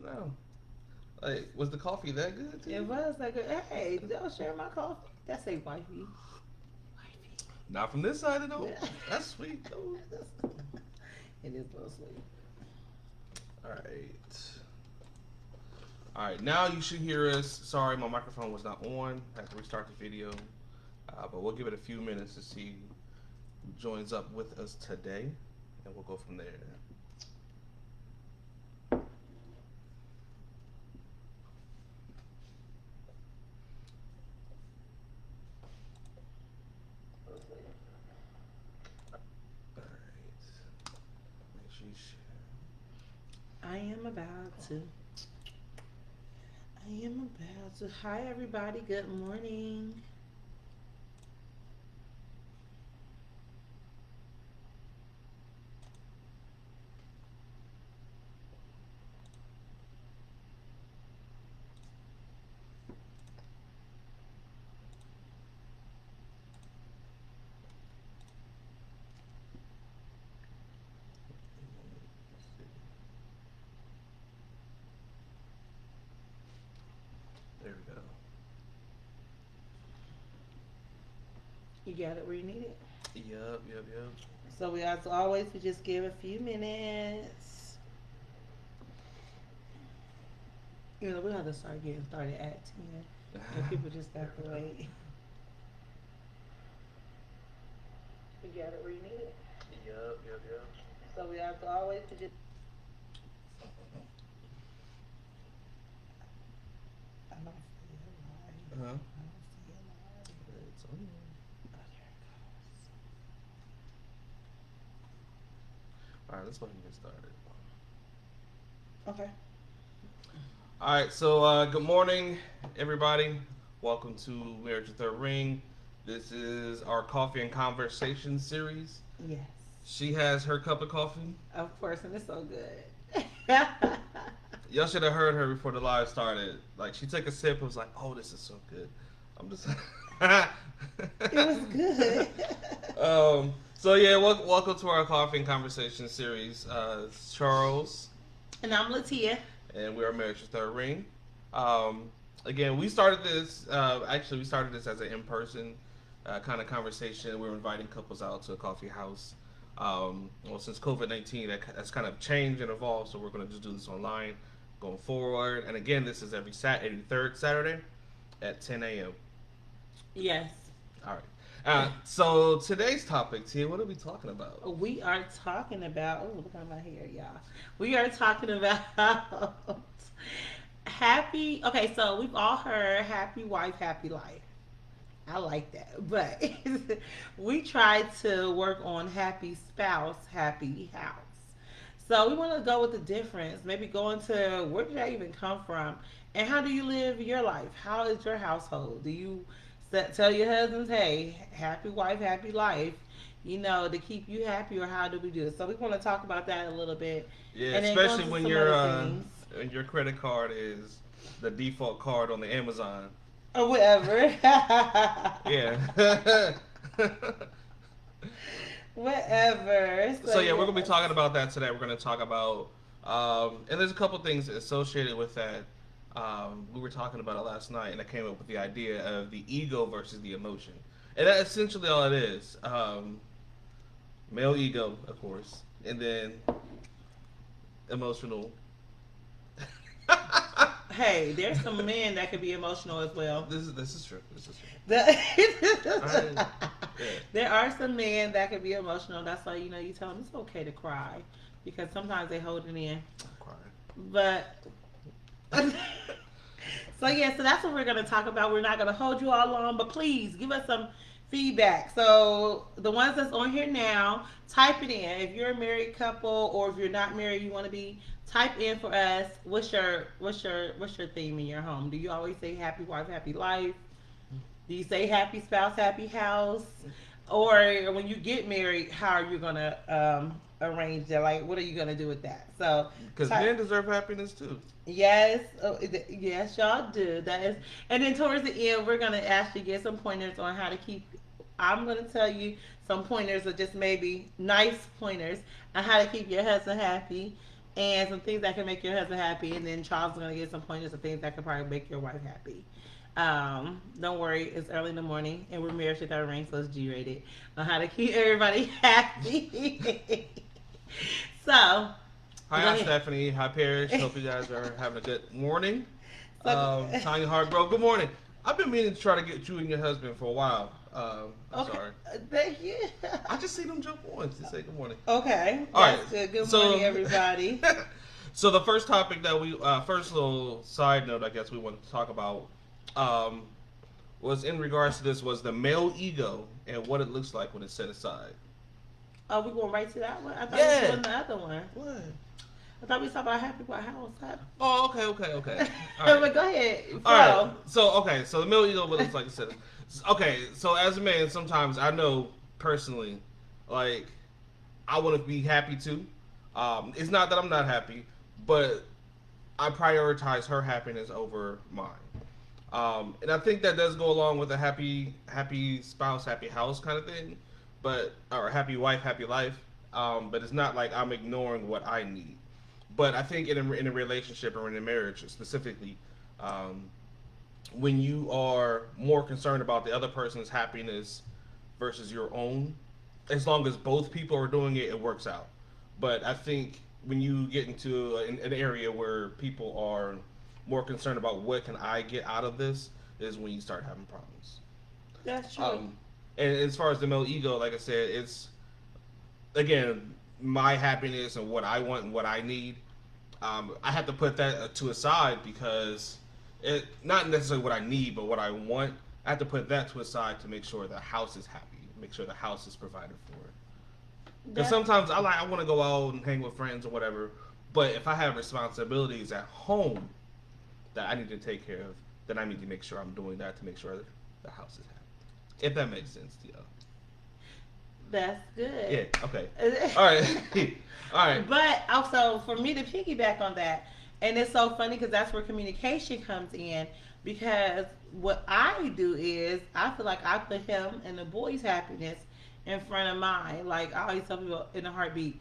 now. Like, was the coffee that good to It you? was like, hey, don't share my coffee. That's a wifey. Not from this side, it don't. Wifey. That's sweet though. It is a little sweet. All right. All right. Now you should hear us. Sorry, my microphone was not on. I had to restart the video. But we'll give it a few minutes to see who joins up with us today, and we'll go from there. All right. Make sure you share. I am about to. I am about to. Hi, everybody. Good morning. There we go. You got it where you need it. Yup, yup, yup. So we, as always, we just give a few minutes. You know, we have to start getting started at 10. And people just got to wait. You got it where you need it. Yup, yup, yup. So we have to always we just. I don't see it live. Uh huh. I don't see it live. It's on. Oh, there it All right, let's go ahead and get started. goes. Okay. All right, so good morning, everybody. Welcome to Marriage the Third Ring. This is our coffee and conversation series. Yes. She has her cup of coffee. Of course, and it's so good. Y'all should have heard her before the live started. Like, she took a sip and was like, "Oh, this is so good." I'm just. It was good. So yeah, welcome to our coffee and conversation series. It's Charles, And I'm Latia. and we are Marriage the Third Ring. Again, we started this. Actually, we started this as an in-person kind of conversation. We were inviting couples out to a coffee house. Well, since COVID-19, that's kind of changed and evolved. So we're going to just do this online going forward. And again, this is every third Saturday at 10 a.m. Yes. All right. So today's topic, Tia, what are we talking about? We are talking about, oh, look at my hair, y'all. We are talking about happy, okay, so we've all heard happy wife, happy life. I like that. But we try to work on happy spouse, happy house. So we want to go with the difference. Maybe go into where did I even come from, and how do you live your life? How is your household? Do you tell your husbands, "Hey, happy wife, happy life," you know, to keep you happy, or how do we do it? So we want to talk about that a little bit, Yeah, and then go especially into when some your other things credit card is the default card on the Amazon. or whatever. Yeah. Whatever. So yeah, we're gonna be Yes. talking about that today. We're gonna talk about, and there's a couple things associated with that. We were talking about it last night, and I came up with the idea of the ego versus the emotion, and that's essentially all it is. Male ego, of course, and then emotional. Hey, there's some men that could be emotional as well. This is true. This is true. The- Yeah. there are some men that could be emotional. That's why you tell them it's okay to cry because sometimes they hold it in. I'm crying. But so yeah, so that's what we're gonna talk about. We're not gonna hold you all long, but please give us some feedback. So the ones that's on here now, type it in. If you're a married couple or if you're not married, you want to be, type in for us. What's your theme in your home? Do you always say happy wife, happy life? Do you say happy spouse, happy house? Or when you get married, how are you gonna arrange that? Like, what are you gonna do with that? So, Because type, men deserve happiness too. yes, yes, y'all do. That is, and then towards the end, we're gonna actually get some pointers on how to keep. I'm gonna tell you some pointers, or just maybe nice pointers on how to keep your husband happy, and some things that can make your husband happy, and then Charles is gonna get some pointers of things that can probably make your wife happy. Don't worry, it's early in the morning, and we're married with our ring, so it's G-rated on how to keep everybody happy. So, Hi, go I'm ahead. Stephanie. Hi, Parrish. Hope you guys are having a good morning. So- Tanya Hardgrove, good morning. I've been meaning to try to get you and your husband for a while. I'm Okay, sorry. thank you. I just see them jump on to say good morning. Okay, All right, that's good. Good so- morning, everybody. So the first topic that first little side note, I guess we wanted to talk about, was in regards to this was the male ego and what it looks like when it's set aside. Are we going right to that one? I thought Yeah. we were doing the other one. What? I thought we was talking about happy white house. Oh, okay. All right. But go ahead. All right. So the male ego, what it looks like it said. Okay, so as a man, sometimes I know personally, like I want to be happy too. It's not that I'm not happy, but I prioritize her happiness over mine. And I think that does go along with a happy spouse, happy house kind of thing, or happy wife, happy life. But it's not like I'm ignoring what I need. But I think in a relationship or in a marriage specifically, when you are more concerned about the other person's happiness versus your own, as long as both people are doing it, it works out. But I think when you get into an area where people are more concerned about what can I get out of this, is when you start having problems. That's true. And as far as the male ego, like I said, it's again my happiness and what I want and what I need. I have to put that to a side because it not necessarily what I need, but what I want. I have to put that to a side to make sure the house is happy, make sure the house is provided for. Because sometimes I want to go out and hang with friends or whatever, but if I have responsibilities at home that I need to take care of, then I need to make sure I'm doing that to make sure that the house is happy. If that makes sense to you. That's good. Yeah. Okay. All right. All right. But also for me to piggyback on that, and it's so funny because that's where communication comes in. Because what I do is I feel like I put him and the boy's happiness in front of mine. Like I always tell people in a heartbeat,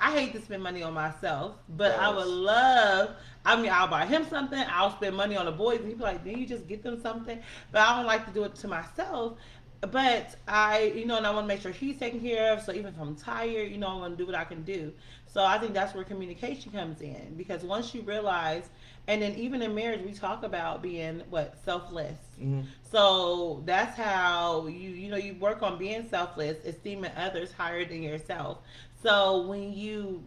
I hate to spend money on myself, but I would love. I mean, I'll buy him something. I'll spend money on the boys, and he'd be like, "Then you just get them something." But I don't like to do it to myself. But and I want to make sure he's taken care of. So even if I'm tired, I want to do what I can do. So I think that's where communication comes in, because once you realize, and then even in marriage, we talk about being selfless. Mm-hmm. So that's how you work on being selfless, esteeming others higher than yourself. So when you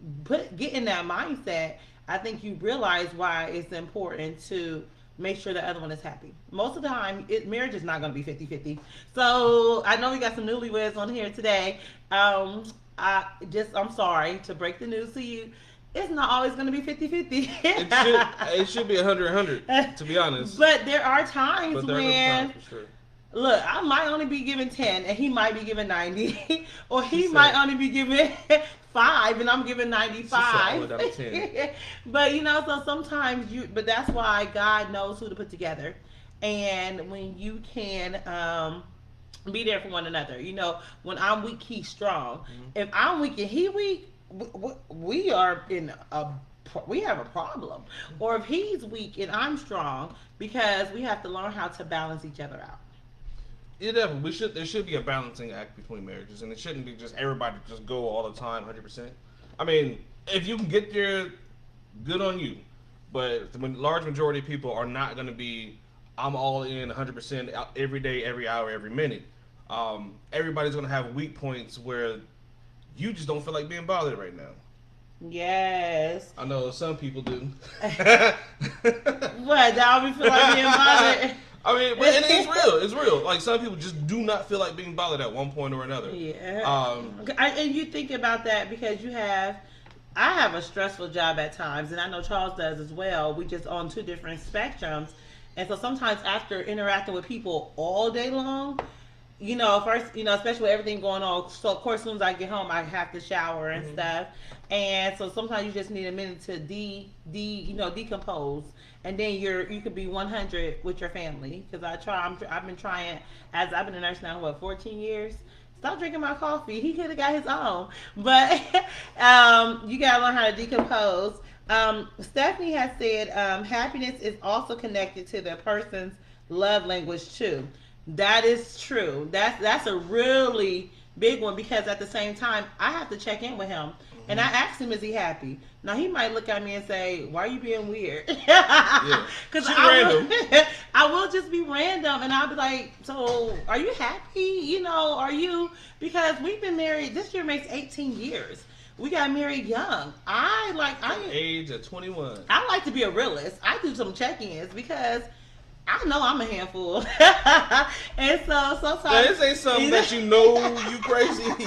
get in that mindset, I think you realize why it's important to make sure the other one is happy. Most of the time, marriage is not going to be 50-50. So I know we got some newlyweds on here today. I'm sorry to break the news to you. It's not always going to be 50-50. It should be 100, to be honest. But there are times But there are when, times for sure. look, I might only be giving 10 and he might be giving 90. Or he She said- might only be giving 5 and I'm giving 95. She said, "Oh, I'm 10." But so sometimes but that's why God knows who to put together. And when you can be there for one another. When I'm weak, he's strong. Mm-hmm. If I'm weak and he weak, we are we have a problem. Or if he's weak and I'm strong, because we have to learn how to balance each other out. Yeah, definitely. There should be a balancing act between marriages, and it shouldn't be just everybody just go all the time, 100%. I mean, if you can get there, good on you. But the large majority of people are not going to be, I'm all in 100% every day, every hour, every minute. Everybody's going to have weak points where you just don't feel like being bothered right now. Yes. I know some people do. What? That would feel like being bothered. I mean, but and it's real. It's real. Like some people just do not feel like being bothered at one point or another. Yeah. And you think about that because I have a stressful job at times, and I know Charles does as well. We just on two different spectrums, and so sometimes after interacting with people all day long, first, especially with everything going on. So of course, as soon as I get home, I have to shower and stuff, and so sometimes you just need a minute to decompose, and then you could be 100 with your family. Because I've been trying, as I've been a nurse now 14 years. stop drinking my coffee. He could have got his own. But you gotta learn how to decompose. Stephanie has said happiness is also connected to the person's love language too. That is true. That's a really big one because at the same time I have to check in with him. And I asked him, is he happy? Now, he might look at me and say, why are you being weird? Because I will just be random. And I'll be like, so are you happy? You know, are you? Because we've been married, this year makes 18 years. We got married young. Age of 21. I like to be a realist. I do some check-ins because I know I'm a handful. And so sometimes. Now, this ain't something that you know you crazy.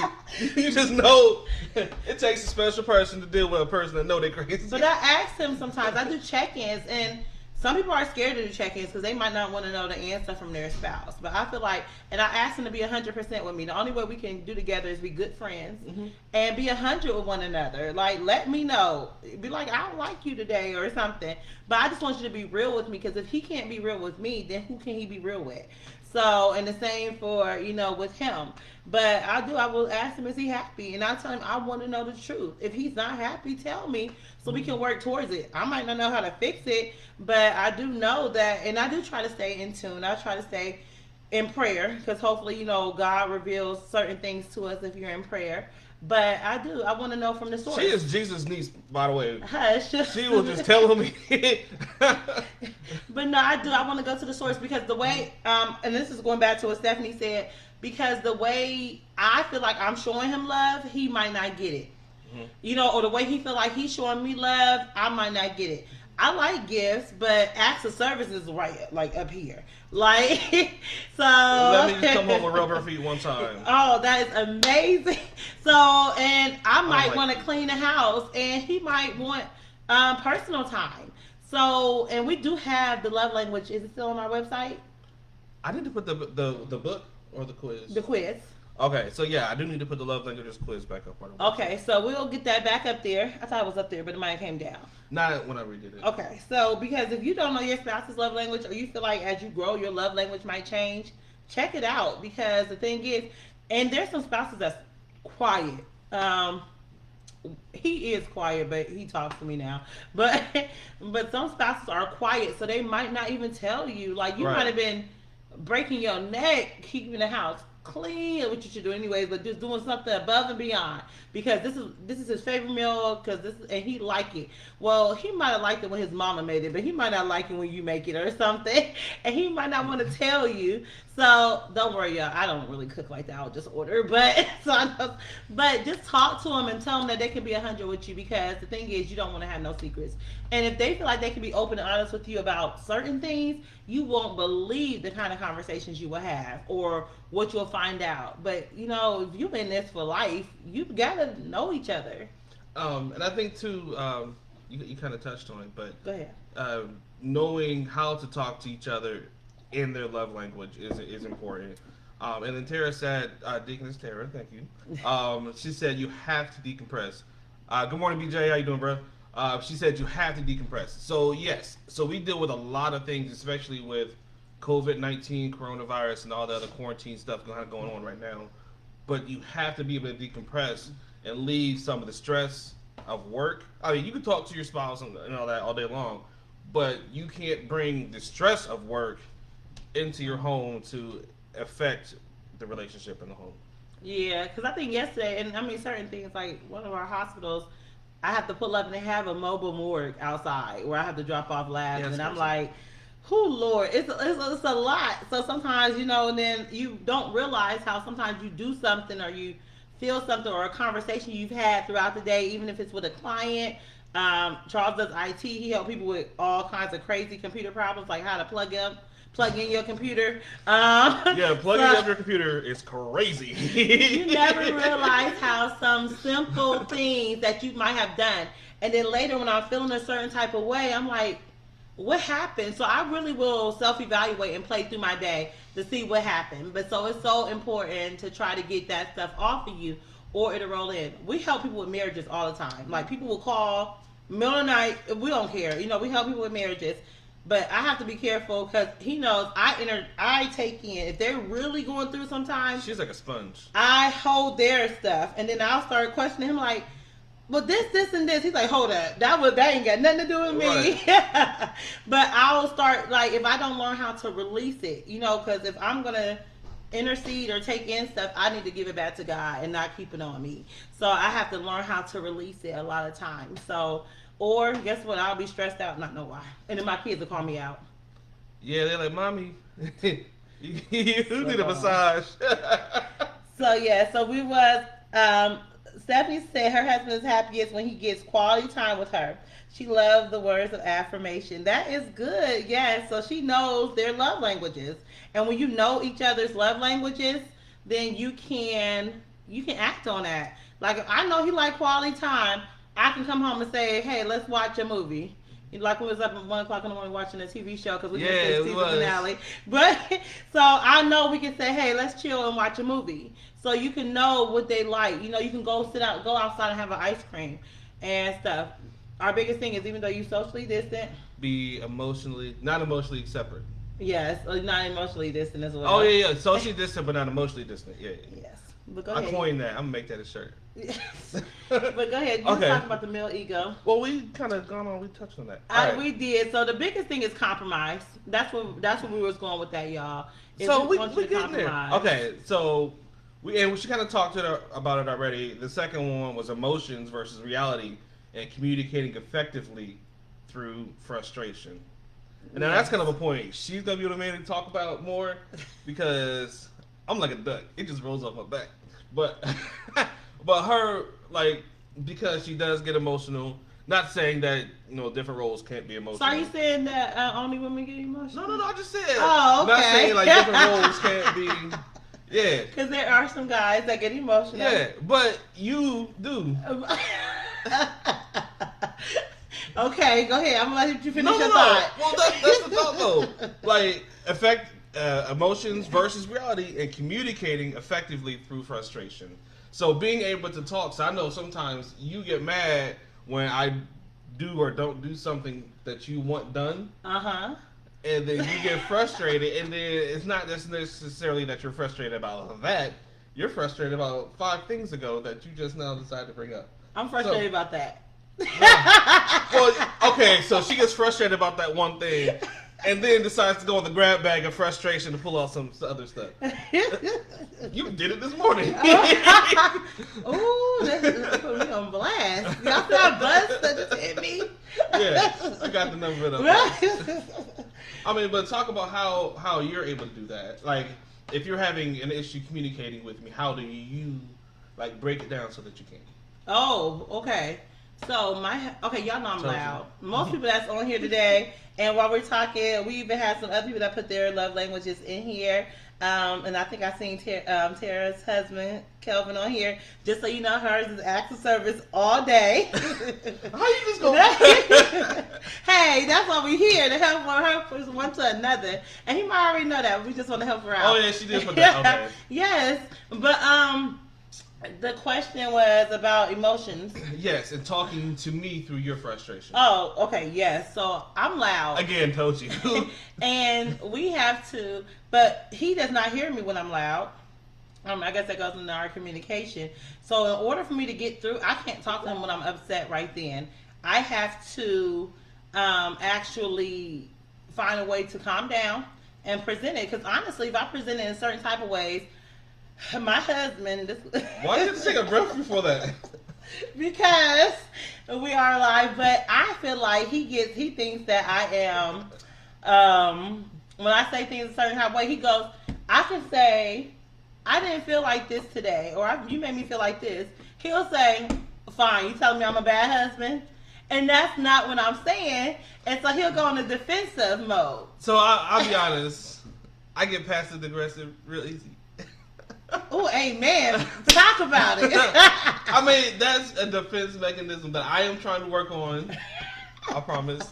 You just know it takes a special person to deal with a person that know they crazy. But I ask him sometimes, I do check-ins, and some people are scared to do check-ins because they might not want to know the answer from their spouse. But I feel like, and I ask him to be 100% with me. The only way we can do together is be good friends and be 100 with one another. Like, let me know. Be like, I don't like you today or something. But I just want you to be real with me because if he can't be real with me, then who can he be real with? So, and the same for, with him. But I will ask him, is he happy? And I tell him, I want to know the truth. If he's not happy, tell me so we can work towards it. I might not know how to fix it, but I do know that, and I do try to stay in tune. I try to stay in prayer because hopefully, God reveals certain things to us if you're in prayer. But I want to know from the source. She is Jesus' niece, by the way. Hush. She will just tell me. But no, I want to go to the source because the way, and this is going back to what Stephanie said, because the way I feel like I'm showing him love, he might not get it. Or the way he feel like he's showing me love, I might not get it. I like gifts, but acts of service is right, like up here. Like, so. Let me just come home and rub her feet one time. Oh, that is amazing. So, and I might want to clean the house, and he might want personal time. So, and we do have the love language. Is it still on our website? I need to put the book or the quiz. The quiz. Okay, so yeah, I do need to put the love languages quiz back up on the website. Okay, so we'll get that back up there. I thought it was up there, but it might have came down. Not when I redid it. Okay, so because if you don't know your spouse's love language, or you feel like as you grow your love language might change, check it out. Because the thing is, and there's some spouses that's quiet. He is quiet, but he talks to me now. But some spouses are quiet, so they might not even tell you. Like you might have been breaking your neck keeping the house clean, which you should do anyways, but just doing something above and beyond because this is his favorite meal and he like it. Well, he might have liked it when his mama made it, but he might not like it when you make it or something, and he might not want to tell you. So don't worry, y'all. I don't really cook like that. I'll just order, but just talk to them and tell them that they can be 100 with you because the thing is, you don't want to have no secrets. And if they feel like they can be open and honest with you about certain things, you won't believe the kind of conversations you will have or what you'll find out. But if you're in this for life, you've got to know each other. And I think too, you kind of touched on it, but go ahead. Knowing how to talk to each other in their love language is important. And then Tara said, Deaconess Tara, thank you. She said you have to decompress. Good morning, BJ. How you doing, bro? She said you have to decompress. So yes, so we deal with a lot of things, especially with COVID-19, coronavirus, and all the other quarantine stuff going on right now. But you have to be able to decompress and leave some of the stress of work. I mean, you can talk to your spouse and all that all day long, but you can't bring the stress of work into your home to affect the relationship in the home. Yeah, because I think yesterday, and I mean certain things like one of our hospitals, I have to pull up and they have a mobile morgue outside where I have to drop off labs, and I'm like, "Who, Lord, it's a lot." So sometimes, and then you don't realize how sometimes you do something or you feel something or a conversation you've had throughout the day, even if it's with a client. Charles does IT. He helps people with all kinds of crazy computer problems, like how to plug in your computer. Plugging up your computer is crazy. You never realize how some simple things that you might have done, and then later when I'm feeling a certain type of way, I'm like, what happened? So I really will self-evaluate and play through my day to see what happened. But so it's so important to try to get that stuff off of you or it'll roll in. We help people with marriages all the time. Like people will call middle of the night, we don't care. We help people with marriages. But I have to be careful because he knows I take in if they're really going through sometimes. She's like a sponge. I hold their stuff, and then I'll start questioning him like, well, this, and this. He's like, hold up, that ain't got nothing to do with me. Right. But I'll start like if I don't learn how to release it, because if I'm gonna intercede or take in stuff, I need to give it back to God and not keep it on me. So I have to learn how to release it a lot of times. So, or guess what? I'll be stressed out, not know why, and then my kids will call me out. Yeah, they're like, "Mommy, you need a massage." So yeah, so we was Stephanie said her husband is happiest when he gets quality time with her. She loves the words of affirmation. That is good. Yes, so she knows their love languages. And when you know each other's love languages, then you can act on that. Like if I know he like quality time, I can come home and say, "Hey, let's watch a movie." Like we was up at 1:00 in the morning watching a TV show because we missed the season finale. But so I know we can say, "Hey, let's chill and watch a movie." So you can know what they like. You can go go outside and have an ice cream and stuff. Our biggest thing is even though you socially distant, be not emotionally separate. Yes, not emotionally distant as well. Oh yeah, socially distant but not emotionally distant. Yeah. Yes, but go ahead. I coined that. I'm gonna make that a shirt. But go ahead. You Okay. talk about the male ego. Well, we kind of we touched on that. We did. So the biggest thing is compromise. That's what we was going with that, y'all. So we want you to getting there. compromise. Okay, so we kind of talked about it already. The second one was emotions versus reality and communicating effectively through frustration. And now that's kind of a point she's gonna be able to maybe talk about more because I'm like a duck. It just rolls off my back. But but her because she does get emotional. Not saying that different roles can't be emotional. So are you saying that only women get emotional? No. I just said. Oh, okay. Not saying different roles can't be. Yeah. Because there are some guys that get emotional. Yeah, but you do. Okay, go ahead. I'm gonna let you finish your No. thought. Well, that's the thought though. Emotions versus reality and communicating effectively through frustration. So being able to talk. So I know sometimes you get mad when I do or don't do something that you want done. Uh-huh. And then you get frustrated, and then it's not just necessarily that you're frustrated about that. You're frustrated about 5 things ago that you just now decided to bring up. I'm frustrated about that. Well, okay, so she gets frustrated about that one thing, and then decides to go in the grab bag of frustration to pull out some other stuff. You did it this morning. Ooh, that's put me on blast. Y'all see how buzz that just hit me? Yeah, I got the number up. I mean, but talk about how you're able to do that. Like, if you're having an issue communicating with me, how do you break it down so that you can? Oh, okay. So y'all know I'm loud. Most people that's on here today, and while we're talking, we even had some other people that put their love languages in here. And I think I seen Tara's husband, Kelvin, on here. Just so you know, hers is acts of service all day. How you just going? Hey, that's why we're here, to help her from one to another. And he might already know that. We just want to help her out. Oh yeah, she did put that. Okay. Yes, but the question was about emotions. Yes, and talking to me through your frustration. Oh, okay, yes. So I'm loud. Again, told you. And we have to, but he does not hear me when I'm loud. I guess that goes into our communication. So in order for me to get through, I can't talk to him when I'm upset right then. I have to actually find a way to calm down and present it. Because honestly, if I present it in certain type of ways, my husband. Why did you take a breath before that? Because we are alive, but I feel like he thinks that I am. When I say things a certain type of way, he goes, I can say, I didn't feel like this today, or you made me feel like this. He'll say, fine, you telling me I'm a bad husband? And that's not what I'm saying. And so he'll go in a defensive mode. So I'll be honest, I get passive aggressive real easy. Oh, amen. Talk about it. I mean, that's a defense mechanism that I am trying to work on. I promise.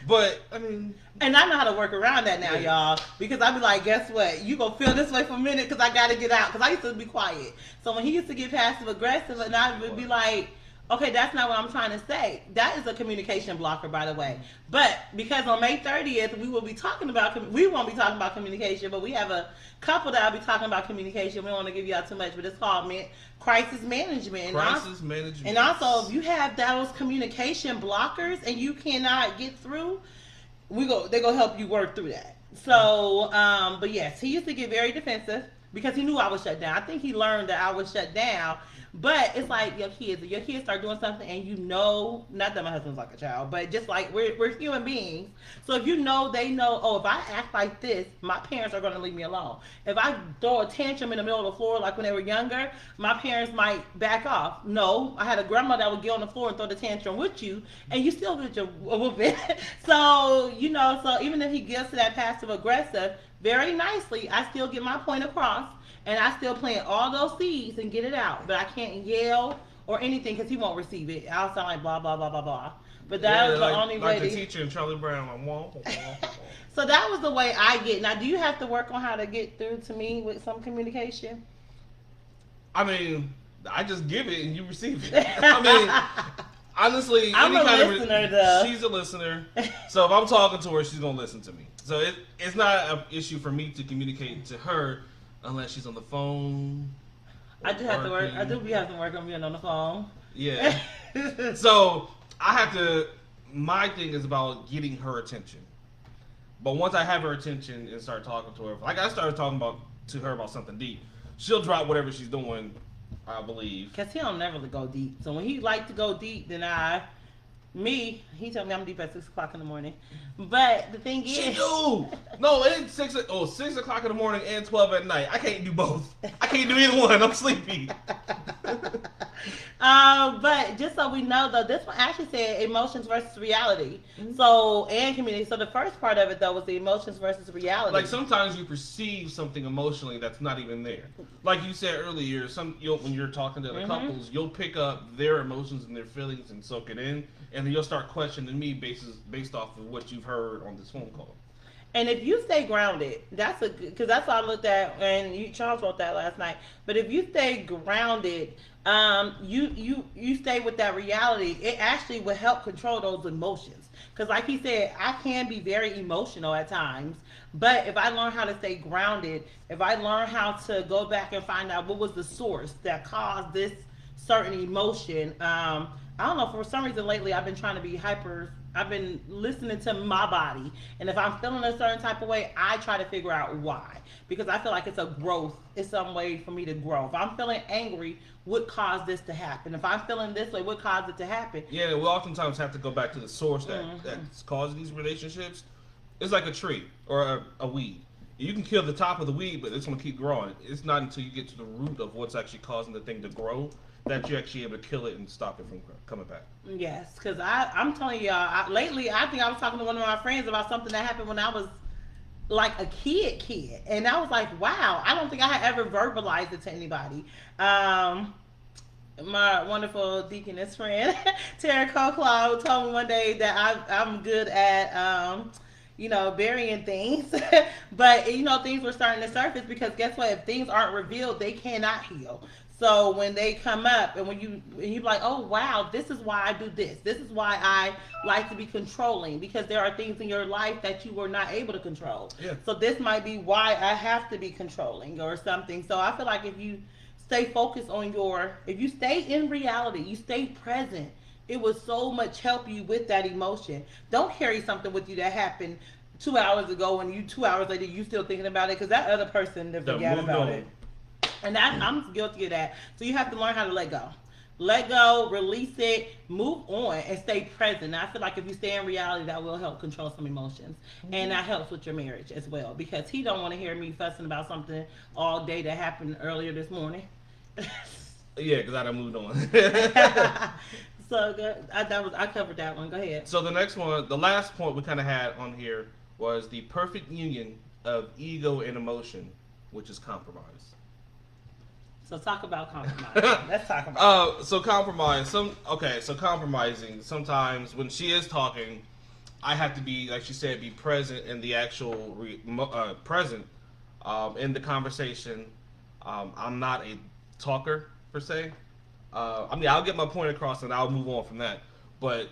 But, I mean... And I know how to work around that now, y'all. Because I be like, guess what? You gonna feel this way for a minute because I got to get out. Because I used to be quiet. So when he used to get passive aggressive and I would be like, Okay, that's not what I'm trying to say. That is a communication blocker, by the way. But because on May 30th, we will be talking about, we won't be talking about communication, but we have a couple that I'll be talking about communication. We don't want to give you out too much, but it's called crisis management. Crisis management. And also, if you have those communication blockers and you cannot get through, they're going to help you work through that. So, but yes, he used to get very defensive because he knew I was shut down. I think he learned that I was shut down. But it's like your kids start doing something, and not that my husband's like a child, but just like we're human beings. So if they know, oh, if I act like this, my parents are going to leave me alone. If I throw a tantrum in the middle of the floor, like when they were younger, my parents might back off. No, I had a grandma that would get on the floor and throw the tantrum with you, and you still get your whooping. So so even if he gets to that passive aggressive, very nicely, I still get my point across. And I still plant all those seeds and get it out. But I can't yell or anything because he won't receive it. I'll sound like blah, blah, blah, blah, blah. But that was the only way. Like the teacher in Charlie Brown. So that was the way I get. Now, do you have to work on how to get through to me with some communication? I mean, I just give it and you receive it. I mean, honestly, I'm a listener, though. She's a listener. So if I'm talking to her, she's going to listen to me. So it's not an issue for me to communicate to her. Unless she's on the phone. I just have to work. I do be having to work on being on the phone. Yeah. So I have to. My thing is about getting her attention. But once I have her attention and start talking to her, like I started talking to her about something deep, she'll drop whatever she's doing. I believe. Cause he don't never go deep. So when he like to go deep, then he told me I'm deep at 6 o'clock in the morning. But the thing is, she do. No, it's 6 o'clock in the morning and 12 at night. I can't do both. I can't do either one. I'm sleepy. But just so we know, though, this one actually said emotions versus reality. Mm-hmm. So, and community. So the first part of it, though, was the emotions versus reality. Like sometimes you perceive something emotionally that's not even there. Like you said earlier, when you're talking to the couples, you'll pick up their emotions and their feelings and soak it in, and then you'll start questioning me based off of what you've heard on this phone call. And if you stay grounded, because that's what I looked at, and Charles wrote that last night. But if you stay grounded, you stay with that reality. It actually will help control those emotions. Because like he said, I can be very emotional at times. But if I learn how to stay grounded, if I learn how to go back and find out what was the source that caused this certain emotion, I don't know, for some reason lately I've been trying to be I've been listening to my body, and if I'm feeling a certain type of way, I try to figure out why, because I feel like it's some way for me to grow. If I'm feeling angry, what caused this to happen? If I'm feeling this way, what caused it to happen? Yeah, we oftentimes have to go back to the source that's causing these relationships. It's like a tree or a weed. You can kill the top of the weed, but it's going to keep growing. It's not until you get to the root of what's actually causing the thing to grow that you're actually able to kill it and stop it from coming back. Yes, because I'm telling y'all, lately I think I was talking to one of my friends about something that happened when I was like a kid, and I was like, wow, I don't think I had ever verbalized it to anybody. My wonderful deaconess friend, Tara Coclaw, told me one day that I'm good at burying things. But, things were starting to surface because guess what? If things aren't revealed, they cannot heal. So when they come up and when you're like, oh, wow, this is why I do this. This is why I like to be controlling, because there are things in your life that you were not able to control. Yeah. So this might be why I have to be controlling or something. So I feel like if you stay focused on if you stay in reality, you stay present, it will so much help you with that emotion. Don't carry something with you that happened 2 hours ago and 2 hours later you still thinking about it, because that other person forgot about it. And I'm guilty of that. So you have to learn how to let go. Let go, release it, move on, and stay present. And I feel like if you stay in reality, that will help control some emotions. Mm-hmm. And that helps with your marriage as well, because he don't want to hear me fussing about something all day that happened earlier this morning. Yeah, because I done moved on. So good. I covered that one. Go ahead. So the next one, the last point we kind of had on here was the perfect union of ego and emotion, which is compromise. So talk about compromise. Let's talk about So compromise. So compromising. Sometimes when she is talking, I have to be, like she said, be present in the actual present in the conversation. I'm not a talker per se. I mean, I'll get my point across and I'll move on from that. But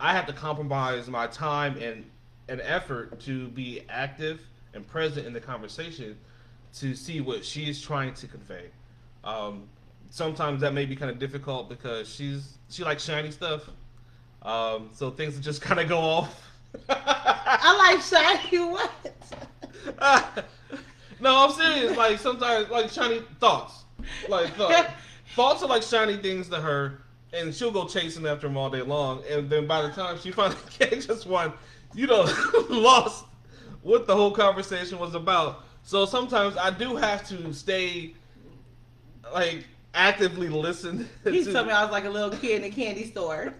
I have to compromise my time and effort to be active and present in the conversation to see what she is trying to convey. Um, Sometimes that may be kind of difficult because she likes shiny stuff, so things just kind of go off. I like shiny what? No, I'm serious. Like sometimes, like shiny thoughts, like thoughts are like shiny things to her, and she'll go chasing after them all day long. And then by the time she finally catches one, you know, lost what the whole conversation was about. So sometimes I do have to stay, like, actively listen. He told me I was like a little kid in a candy store.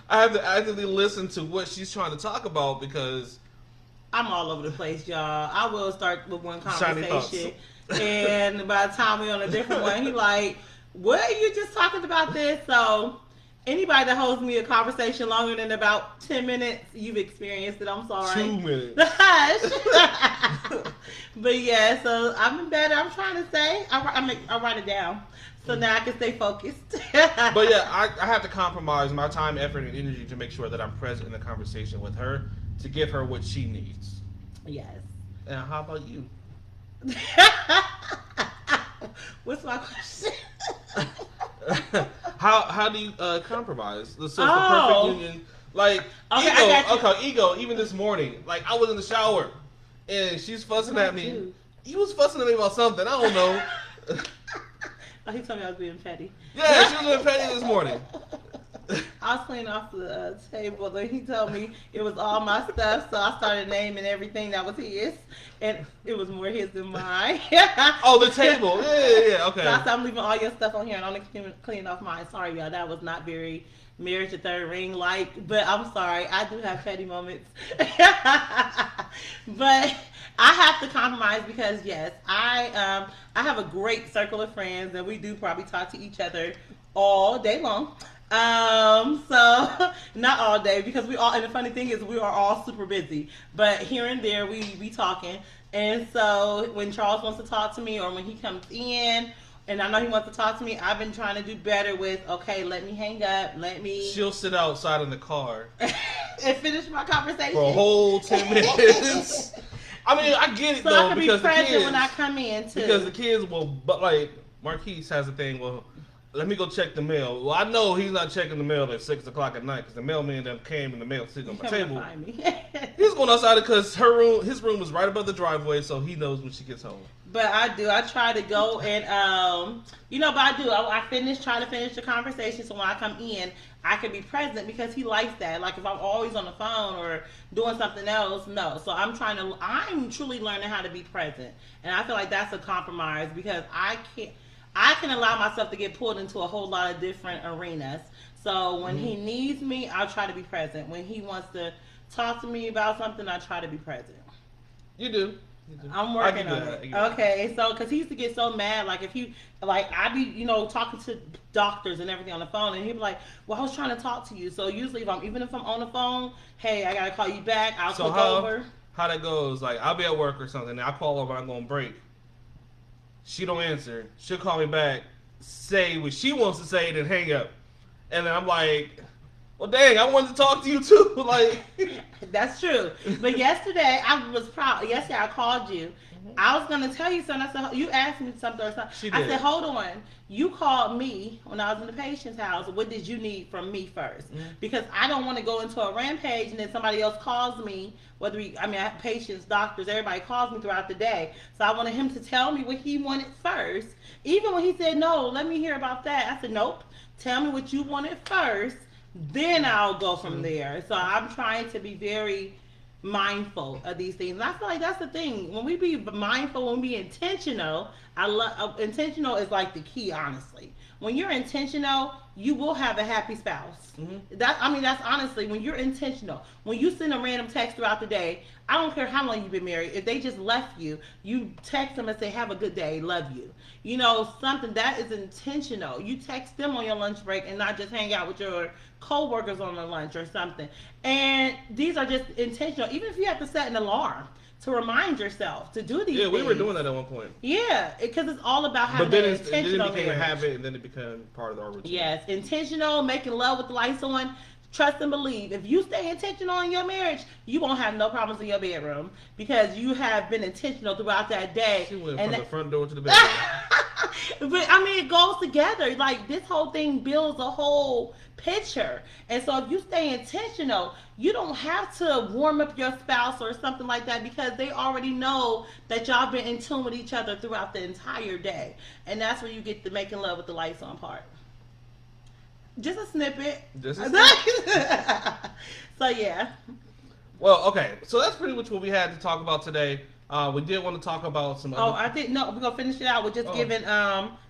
I have to actively listen to what she's trying to talk about because I'm all over the place, y'all. I will start with one Shiny conversation, and by the time we're on a different one, he like, "What are you just talking about this?" So, anybody that holds me a conversation longer than about 10 minutes, you've experienced it. I'm sorry. 2 minutes. But yeah, so I've been better. I'm trying to say. I write it down so now I can stay focused. But yeah, I have to compromise my time, effort, and energy to make sure that I'm present in the conversation with her to give her what she needs. Yes. And how about you? What's my question? how do you compromise? So it's the Oh. perfect union. Like Okay, I got you. ego. Even this morning, like I was in the shower, and she's fussing at me. Too. He was fussing at me about something. I don't know. Oh, he told me I was being petty. Yeah, she was being petty this morning. I was cleaning off the table, and he told me it was all my stuff, so I started naming everything that was his, and it was more his than mine. Oh, the table. Yeah. Okay. So I said, I'm leaving all your stuff on here, and I'm cleaning off mine. Sorry, y'all, that was not very Marriage at Third Ring like, but I'm sorry, I do have petty moments. But I have to compromise because yes, I have a great circle of friends, and we do probably talk to each other all day long. So not all day because we all, and the funny thing is we are all super busy, but here and there we be talking. And so when Charles wants to talk to me or when he comes in and I know he wants to talk to me, I've been trying to do better with, okay, let me hang up, She'll sit outside in the car and finish my conversation for a whole 10 minutes. I mean, I get it so though I can be because the present kids, when I come in too. because the kids will, but like Marquise has a thing. Well, let me go check the mail. Well, I know he's not checking the mail at 6:00 at night because the mailman then came and the mail sitting on my Come table. find me. He's going outside because his room is right above the driveway, so he knows when she gets home. But I do. I try to go and, but I do. I try to finish the conversation so when I come in, I can be present because he likes that. Like if I'm always on the phone or doing something else, no. So I'm truly learning how to be present. And I feel like that's a compromise because I can allow myself to get pulled into a whole lot of different arenas. So when he needs me, I'll try to be present. When he wants to talk to me about something, I try to be present. You do. I'm working on it. Okay, so because he used to get so mad, like if he, like I be, talking to doctors and everything on the phone, and he'd be like, "Well, I was trying to talk to you." So usually, even if I'm on the phone, hey, I gotta call you back. I'll click over. How that goes? Like I'll be at work or something, and I call her when I'm going to break. She don't answer. She'll call me back, say what she wants to say, then hang up, and then I'm like, well, dang, I wanted to talk to you too. Like, that's true. But yesterday, I was proud. Yesterday, I called you. I was gonna tell you something. I said, you asked me something or something. I said, hold on. You called me when I was in the patient's house. What did you need from me first? Because I don't want to go into a rampage and then somebody else calls me. I have patients, doctors, everybody calls me throughout the day. So I wanted him to tell me what he wanted first. Even when he said, no, let me hear about that. I said, nope. Tell me what you wanted first. Then I'll go from there. So I'm trying to be very mindful of these things. And I feel like that's the thing. When we be mindful, when we be intentional, intentional is like the key, honestly. When you're intentional, you will have a happy spouse. That's honestly, when you're intentional. When you send a random text throughout the day, I don't care how long you've been married. If they just left you, you text them and say, have a good day, love you. Something that is intentional. You text them on your lunch break and not just hang out with your co-workers on the lunch or something. And these are just intentional. Even if you have to set an alarm to remind yourself to do these Yeah, things. we were doing that at one point. Yeah, because it's all about having But then, an then it intentional became a marriage. habit, and then it became part of our routine. Yes, intentional, making love with the lights on. Trust and believe. If you stay intentional in your marriage, you won't have no problems in your bedroom because you have been intentional throughout that day. She went and from the front door to the bedroom. But I mean, it goes together. Like this whole thing builds a whole picture. And so if you stay intentional, you don't have to warm up your spouse or something like that because they already know that y'all been in tune with each other throughout the entire day. And that's where you get the making love with the lights on part. Just a snippet. Just a snippet. So yeah. Well, okay. So that's pretty much what we had to talk about today. We did want to talk about some other... Oh, I think no. We're gonna finish it out. We're just giving.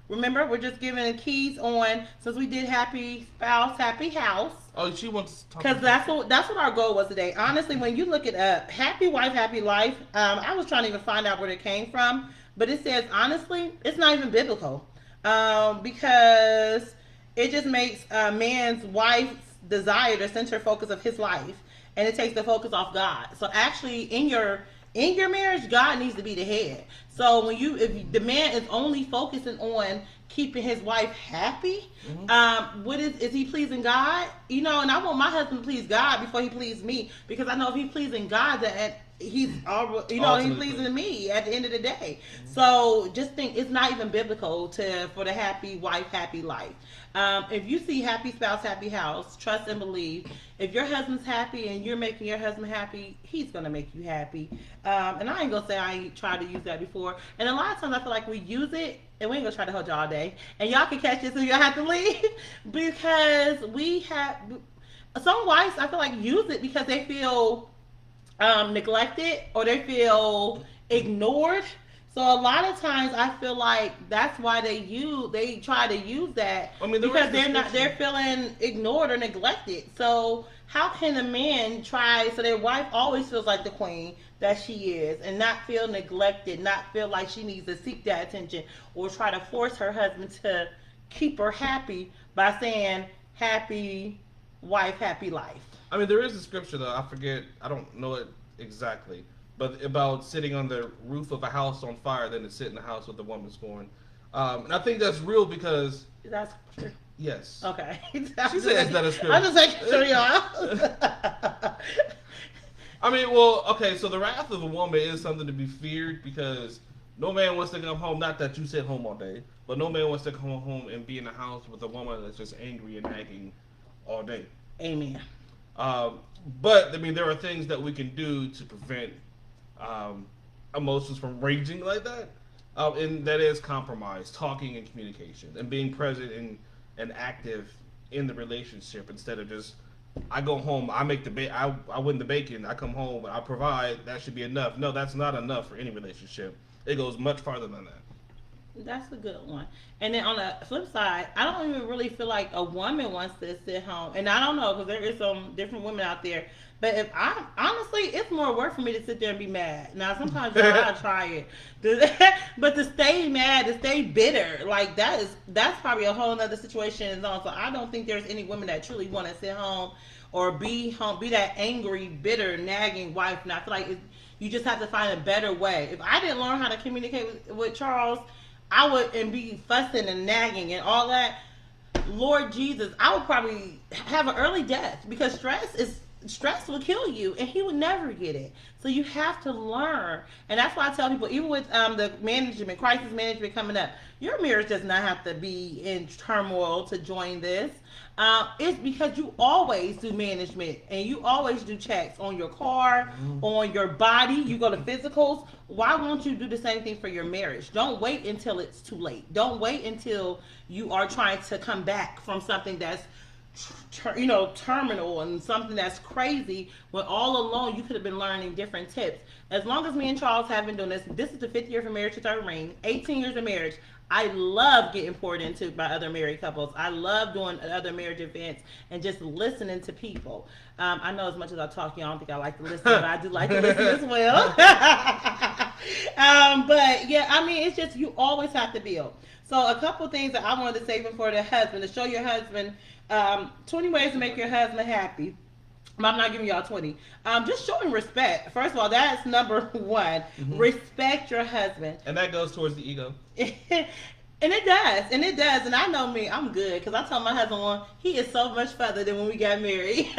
Remember, we're just giving keys on since we did happy spouse, happy house. Oh, she wants to talk. Because that's what our goal was today. Honestly, when you look it up, happy wife, happy life. I was trying to even find out where it came from, but it says honestly, it's not even biblical, because it just makes a man's wife's desire the center focus of his life, and it takes the focus off God. So actually, in your marriage, God needs to be the head. So if the man is only focusing on keeping his wife happy, what is he pleasing God? You know, and I want my husband to please God before he pleases me, because I know if he's pleasing God, that he's already, he's pleasing me at the end of the day. So just think, it's not even biblical for the happy wife, happy life. If you see happy spouse, happy house, trust and believe. If your husband's happy and you're making your husband happy, he's going to make you happy. And I ain't going to say I ain't tried to use that before. And a lot of times I feel like we use it, and we ain't going to try to hold y'all all day. And y'all can catch this if y'all have to leave. Because some wives, I feel like, use it because they feel neglected or they feel ignored. So a lot of times I feel like that's why they try to use that, because they're feeling ignored or neglected. So how can a man try so their wife always feels like the queen that she is, and not feel neglected, not feel like she needs to seek that attention or try to force her husband to keep her happy by saying happy wife, happy life? I mean, there is a scripture though. I forget. I don't know it exactly. But about sitting on the roof of a house on fire than to sit in the house with a woman scorned. And I think that's real because... That's true. Yes. Okay. She says that is scripture. I'm just making sure y'all. I mean, well, okay, so the wrath of a woman is something to be feared because no man wants to come home, not that you sit home all day, but no man wants to come home and be in the house with a woman that's just angry and nagging all day. Amen. But, I mean, there are things that we can do to prevent emotions from raging like that, and that is compromise, talking and communication, and being present and active in the relationship instead of just, I go home, I make I win the bacon, I come home, I provide, that should be enough. No, that's not enough for any relationship. It goes much farther than that. That's a good one. And then on the flip side, I don't even really feel like a woman wants to sit home. And I don't know, because there is some different women out there. But honestly, it's more work for me to sit there and be mad. Now, sometimes I try it. But to stay mad, to stay bitter, like that's probably a whole other situation in its own. So I don't think there's any women that truly want to sit home or be that angry, bitter, nagging wife. And I feel like you just have to find a better way. If I didn't learn how to communicate with Charles, I would, and be fussing and nagging and all that, Lord Jesus, I would probably have an early death, because stress will kill you, and he would never get it. So you have to learn. And that's why I tell people, even with the crisis management coming up, your marriage does not have to be in turmoil to join this. It's because you always do management, and you always do checks on your car, on your body. You go to physicals. Why won't you do the same thing for your marriage? Don't wait until it's too late. Don't wait until you are trying to come back from something that's terminal and something that's crazy, when all along you could have been learning different tips. As long as me and Charles have been doing this is the 5th year for Marriage to Third Ring, 18 years of marriage. I love getting poured into by other married couples. I love doing other marriage events and just listening to people. I know as much as I talk, y'all don't think I like to listen, but I do like to listen as well. But yeah, I mean, it's just, you always have to build. So a couple things that I wanted to say for the husband, to show your husband 20 ways to make your husband happy. But I'm not giving y'all 20. Just showing respect. First of all, that's number one. Respect your husband. And that goes towards the ego. And it does, and it does, and I know me, I'm good because I told my husband, well, he is so much further than when we got married.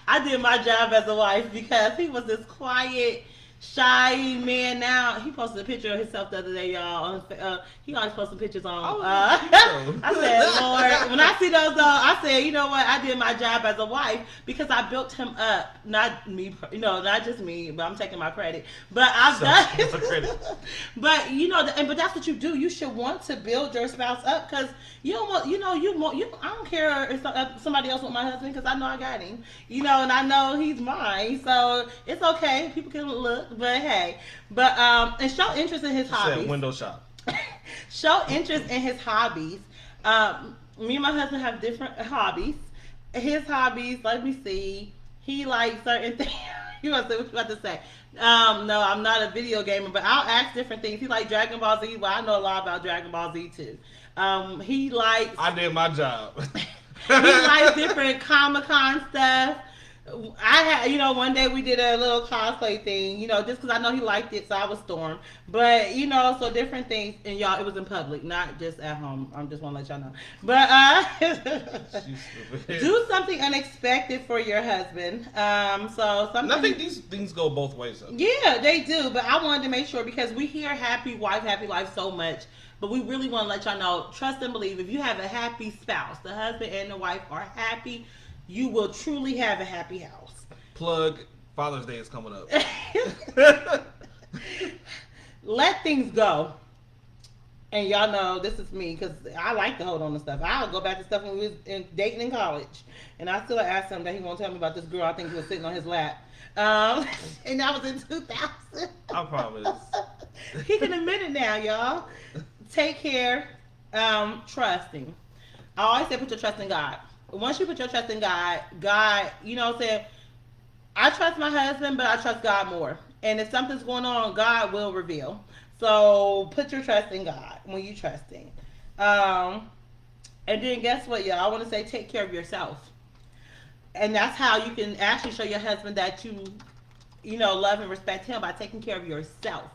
I did my job as a wife because he was this quiet, shy man. Now he posted a picture of himself the other day, y'all. He always posting pictures on. Oh, I said, Lord, when I see those, though, I said, you know what? I did my job as a wife because I built him up. Not me, not just me, but I'm taking my credit. But I've done. But but that's what you do. You should want to build your spouse up because you don't want, I don't care if somebody else want my husband because I know I got him, and I know he's mine. So it's okay. People can look, but hey, and show interest in his hobbies. Window shop. Show interest in his hobbies. Me and my husband have different hobbies. His hobbies, let me see. He likes certain things. You want to say what you about to say? No, I'm not a video gamer, but I'll ask different things. He likes Dragon Ball Z. Well, I know a lot about Dragon Ball Z too. He likes. I did my job. He likes different Comic-Con stuff. I had, one day we did a little cosplay thing, just because I know he liked it, so I was Storm. But, so different things, and y'all, it was in public, not just at home. I just want to let y'all know. But do something unexpected for your husband. So something. And I think these things go both ways, though. Yeah, they do. But I wanted to make sure because we hear happy wife, happy life so much. But we really want to let y'all know, trust and believe, if you have a happy spouse, the husband and the wife are happy, you will truly have a happy house. Plug, Father's Day is coming up. Let things go. And y'all know this is me because I like to hold on to stuff. I'll go back to stuff when we was dating in college. And I still asked him that he won't tell me about this girl I think he was sitting on his lap. And that was in 2000. I promise. He can admit it now, y'all. Take care. Trusting. I always say put your trust in God. Once you put your trust in God, you know what I'm saying? I trust my husband, but I trust God more. And if something's going on, God will reveal. So put your trust in God when you trusting. And then guess what, y'all? I want to say take care of yourself. And that's how you can actually show your husband that you love and respect him by taking care of yourself.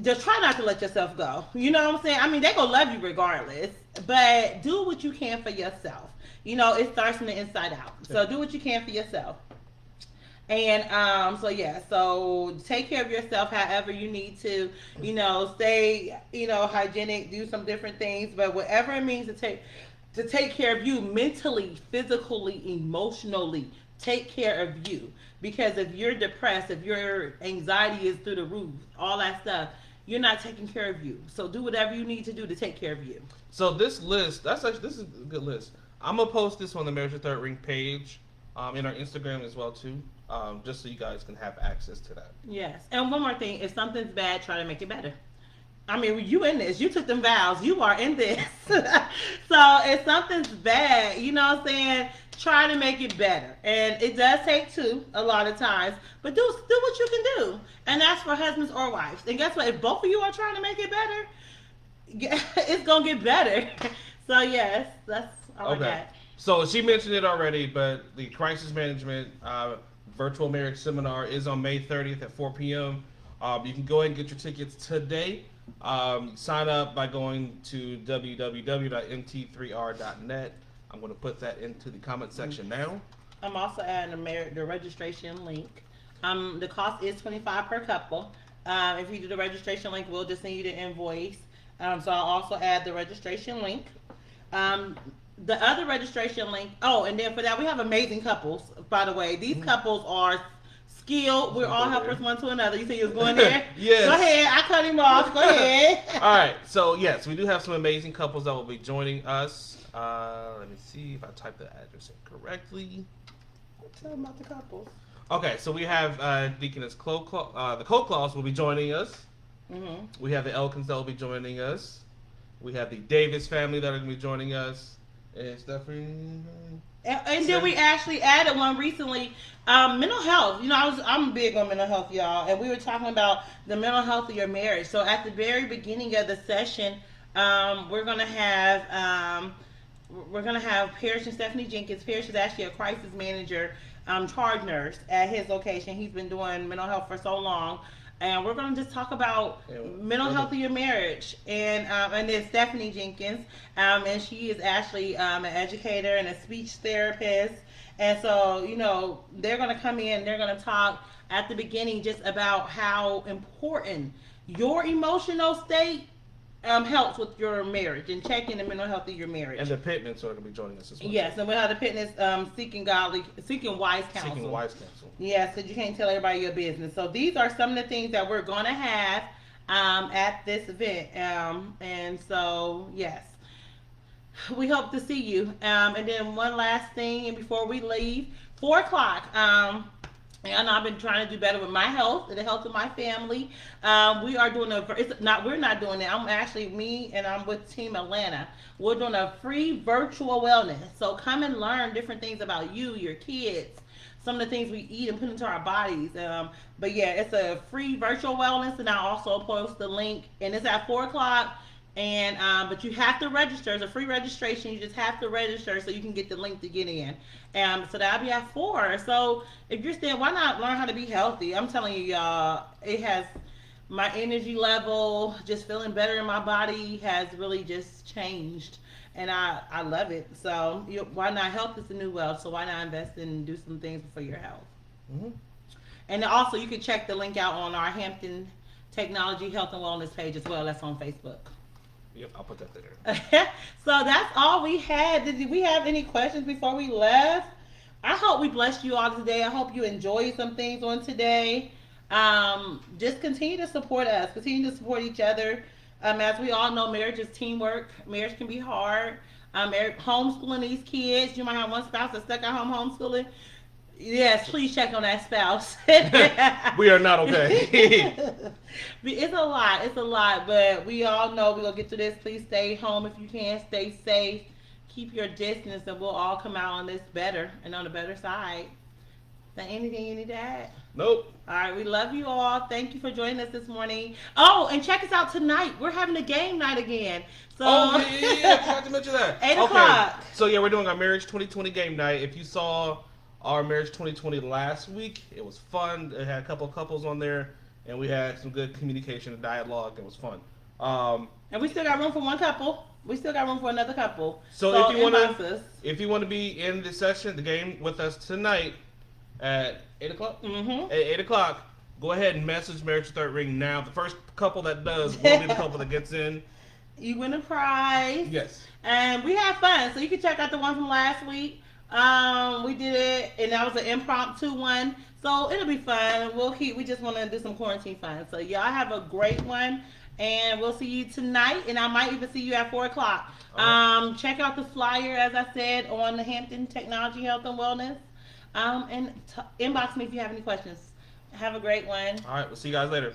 Just try not to let yourself go. You know what I'm saying? I mean, they gonna love you regardless, but do what you can for yourself. It starts from the inside out. So do what you can for yourself. And so take care of yourself however you need to, stay, hygienic, do some different things, but whatever it means to take care of you mentally, physically, emotionally, take care of you. Because if you're depressed, if your anxiety is through the roof, all that stuff, you're not taking care of you. So do whatever you need to do to take care of you. So this list, this is a good list. I'm gonna post this on the Marriage of Third Ring page, in our Instagram as well too, just so you guys can have access to that. Yes, and one more thing: if something's bad, try to make it better. I mean, you in this. You took them vows. You are in this. So if something's bad, you know what I'm saying, try to make it better. And it does take two a lot of times, but do what you can do, and that's for husbands or wives. And guess what? If both of you are trying to make it better, it's gonna get better. So yes, that's. Okay. So she mentioned it already, but the crisis management virtual marriage seminar is on May 30th at 4 p.m. You can go ahead and get your tickets today. Sign up by going to www.mt3r.net. I'm going to put that into the comment section now. I'm also adding the registration link. The cost is $25 per couple. If you do the registration link, we'll just send you the invoice. So I'll also add the registration link. The other registration link. Oh, and then for that, we have amazing couples, by the way. These couples are skilled. We're all helpers one to another. You said you was going there? Yes. Go ahead. I cut him off. Go ahead. All right. So, yes, we do have some amazing couples that will be joining us. Let me see if I typed the address in correctly. Tell them about the couples. Okay, so we have Deaconess the Coclaws will be joining us. Mm-hmm. We have the Elkins that will be joining us. We have the Davis family that are going to be joining us. And Stephanie. And then we actually added one recently, mental health. I'm big on mental health, y'all, and we were talking about the mental health of your marriage. So at the very beginning of the session, we're gonna have Parrish and Stephanie Jenkins. Parrish is actually a crisis manager charge nurse at his location. He's been doing mental health for so long. And we're going to just talk about mental health of your marriage. And it's Stephanie Jenkins. And she is actually an educator and a speech therapist. And so, they're going to come in, they're going to talk at the beginning just about how important your emotional state helps with your marriage and checking the mental health of your marriage. And the Pittmans are going to be joining us as well. Yes, and we have the Pittmans seeking wise counsel. Seeking wise counsel. Yes, because you can't tell everybody your business. So these are some of the things that we're going to have at this event. And so, yes, we hope to see you. And then one last thing, and before we leave, 4 o'clock. And I've been trying to do better with my health and the health of my family. We are doing we're not doing it. I'm with Team Atlanta. We're doing a free virtual wellness. So come and learn different things about you, your kids, some of the things we eat and put into our bodies. But yeah, it's a free virtual wellness, and I'll also post the link. And it's at 4 o'clock. And but you have to register. It's a free registration. You just have to register so you can get the link to get in. So that'll be at 4. So if you're saying, why not learn how to be healthy? I'm telling you, y'all, it has my energy level, just feeling better in my body has really just changed. And I love it. So why not? Health is the new wealth. So why not invest and do some things for your health? Mm-hmm. And also you can check the link out on our Hampton Technology Health and Wellness page as well. That's on Facebook. Yep, I'll put that there. So that's all we had. Did we have any questions before we left? I hope we blessed you all today. I hope you enjoyed some things on today. Just continue to support us. Continue to support each other. As we all know, marriage is teamwork. Marriage can be hard. Homeschooling these kids. You might have one spouse that's stuck at home homeschooling. Yes, please check on that spouse. We are not okay. It's a lot, but we all know we're going to get through this. Please stay home if you can. Stay safe. Keep your distance, and we'll all come out on this better and on the better side. Is there anything you need to add? Nope. All right, we love you all. Thank you for joining us this morning. Oh, and check us out tonight. We're having a game night again. So, I forgot to mention that. 8 o'clock. So, yeah, we're doing our Marriage 2020 game night. If you saw our Marriage 2020 last week, it was fun. It had a couple of couples on there, and we had some good communication and dialogue. It was fun. And we still got room for one couple. We still got room for another couple. So if you want to be in the session, the game with us tonight at 8 o'clock? Mm-hmm. At 8 o'clock, go ahead and message Marriage to Third Ring now. The first couple that does will be the couple that gets in. You win a prize. Yes. And we had fun. So you can check out the one from last week. We did it, and that was an impromptu one. So it'll be fun. We just want to do some quarantine fun. So y'all have a great one, and we'll see you tonight. And I might even see you at 4 o'clock. Right. Check out the flyer, as I said, on the Hampton Technology Health and Wellness. And inbox me if you have any questions. Have a great one. All right, we'll see you guys later.